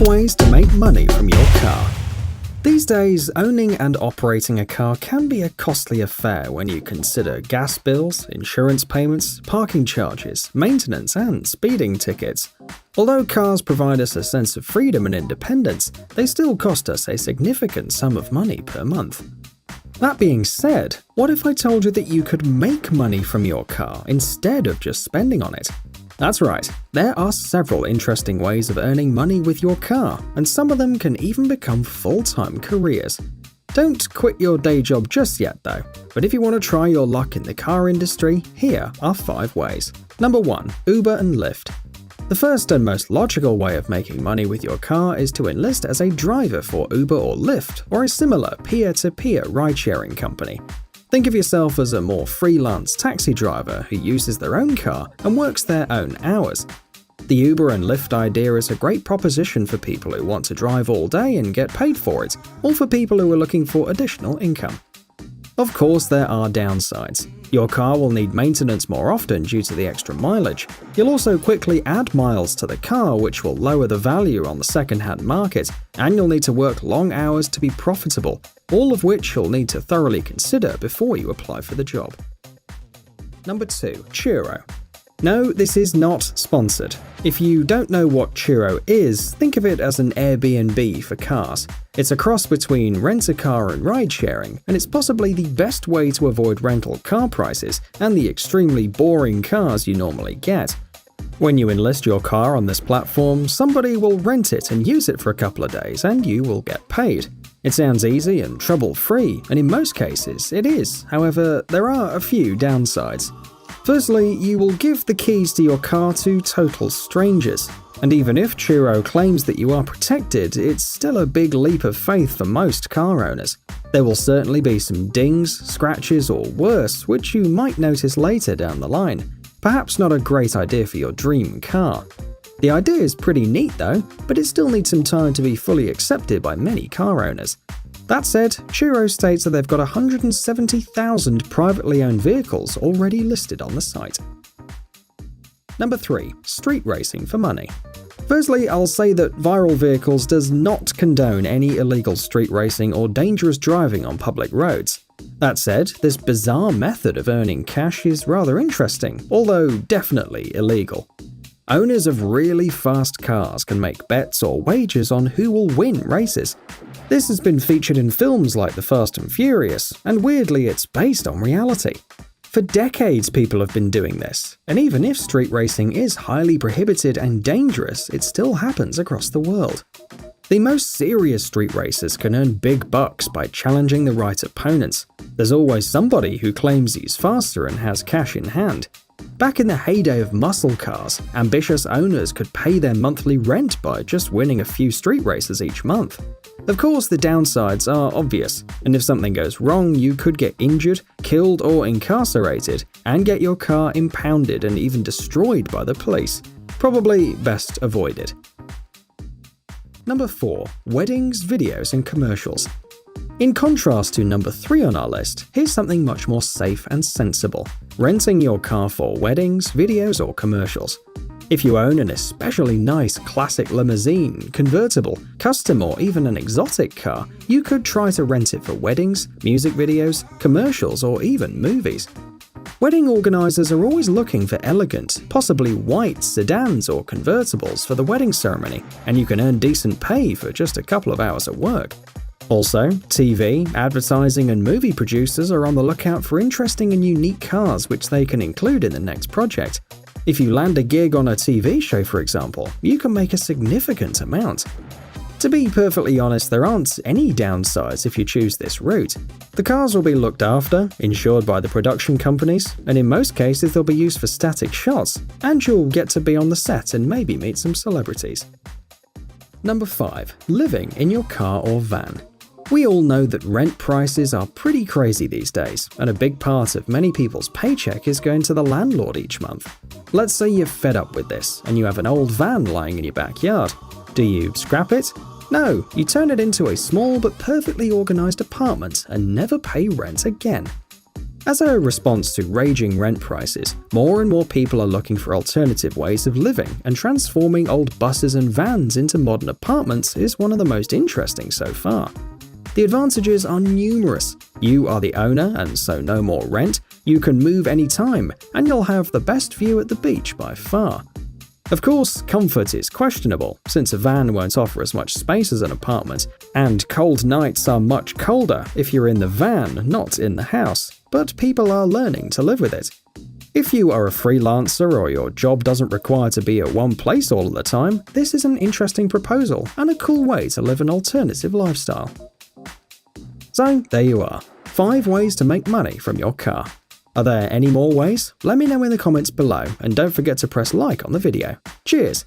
ways to make money from your car. These days, owning and operating a car can be a costly affair when you consider gas bills, insurance payments, parking charges, maintenance, and speeding tickets. Although cars provide us a sense of freedom and independence, they still cost us a significant sum of money per month. That being said, what if I told you that you could make money from your car instead of just spending on it? That's right, there are several interesting ways of earning money with your car, and some of them can even become full-time careers. Don't quit your day job just yet though, but if you want to try your luck in the car industry, here are 5 ways. Number 1. Uber and Lyft. The first and most logical way of making money with your car is to enlist as a driver for Uber or Lyft or a similar peer-to-peer ride-sharing company. Think of yourself as a more freelance taxi driver who uses their own car and works their own hours. The Uber and Lyft idea is a great proposition for people who want to drive all day and get paid for it, or for people who are looking for additional income. Of course, there are downsides. Your car will need maintenance more often due to the extra mileage. You'll also quickly add miles to the car, which will lower the value on the second-hand market, and you'll need to work long hours to be profitable, all of which you'll need to thoroughly consider before you apply for the job. Number 2. Turo. No, this is not sponsored. If you don't know what Turo is, think of it as an Airbnb for cars. It's a cross between rent-a-car and ride-sharing, and it's possibly the best way to avoid rental car prices and the extremely boring cars you normally get. When you enlist your car on this platform, somebody will rent it and use it for a couple of days, and you will get paid. It sounds easy and trouble-free, and in most cases, it is. However, there are a few downsides. Firstly, you will give the keys to your car to total strangers. And even if Turo claims that you are protected, it's still a big leap of faith for most car owners. There will certainly be some dings, scratches, or worse, which you might notice later down the line. Perhaps not a great idea for your dream car. The idea is pretty neat though, but it still needs some time to be fully accepted by many car owners. That said, Turo states that they've got 170,000 privately owned vehicles already listed on the site. Number 3. Street racing for money. Firstly, I'll say that Viral Vehicles does not condone any illegal street racing or dangerous driving on public roads. That said, this bizarre method of earning cash is rather interesting, although definitely illegal. Owners of really fast cars can make bets or wagers on who will win races. This has been featured in films like The Fast and Furious, and weirdly it's based on reality. For decades people have been doing this, and even if street racing is highly prohibited and dangerous, it still happens across the world. The most serious street racers can earn big bucks by challenging the right opponents. There's always somebody who claims he's faster and has cash in hand. Back in the heyday of muscle cars, ambitious owners could pay their monthly rent by just winning a few street races each month. Of course, the downsides are obvious, and if something goes wrong, you could get injured, killed, or incarcerated, and get your car impounded and even destroyed by the police. Probably best avoided. Number 4. Weddings, videos, and commercials. In contrast to number 3 on our list, here's something much more safe and sensible: renting your car for weddings, videos, or commercials. If you own an especially nice classic limousine, convertible, custom, or even an exotic car, you could try to rent it for weddings, music videos, commercials, or even movies. Wedding organizers are always looking for elegant, possibly white sedans or convertibles for the wedding ceremony, and you can earn decent pay for just a couple of hours of work. Also, TV, advertising, and movie producers are on the lookout for interesting and unique cars which they can include in the next project. If you land a gig on a TV show, for example, you can make a significant amount. To be perfectly honest, there aren't any downsides if you choose this route. The cars will be looked after, insured by the production companies, and in most cases they'll be used for static shots, and you'll get to be on the set and maybe meet some celebrities. Number 5. Living in your car or van. We all know that rent prices are pretty crazy these days, and a big part of many people's paycheck is going to the landlord each month. Let's say you're fed up with this, and you have an old van lying in your backyard. Do you scrap it? No, you turn it into a small but perfectly organized apartment and never pay rent again. As a response to raging rent prices, more and more people are looking for alternative ways of living, and transforming old buses and vans into modern apartments is one of the most interesting so far. The advantages are numerous. You are the owner, and so no more rent, you can move anytime, and you'll have the best view at the beach by far. Of course, comfort is questionable, since a van won't offer as much space as an apartment, and cold nights are much colder if you're in the van, not in the house, but people are learning to live with it. If you are a freelancer or your job doesn't require to be at one place all of the time, this is an interesting proposal and a cool way to live an alternative lifestyle. So there you are, 5 ways to make money from your car. Are there any more ways? Let me know in the comments below, and don't forget to press like on the video. Cheers!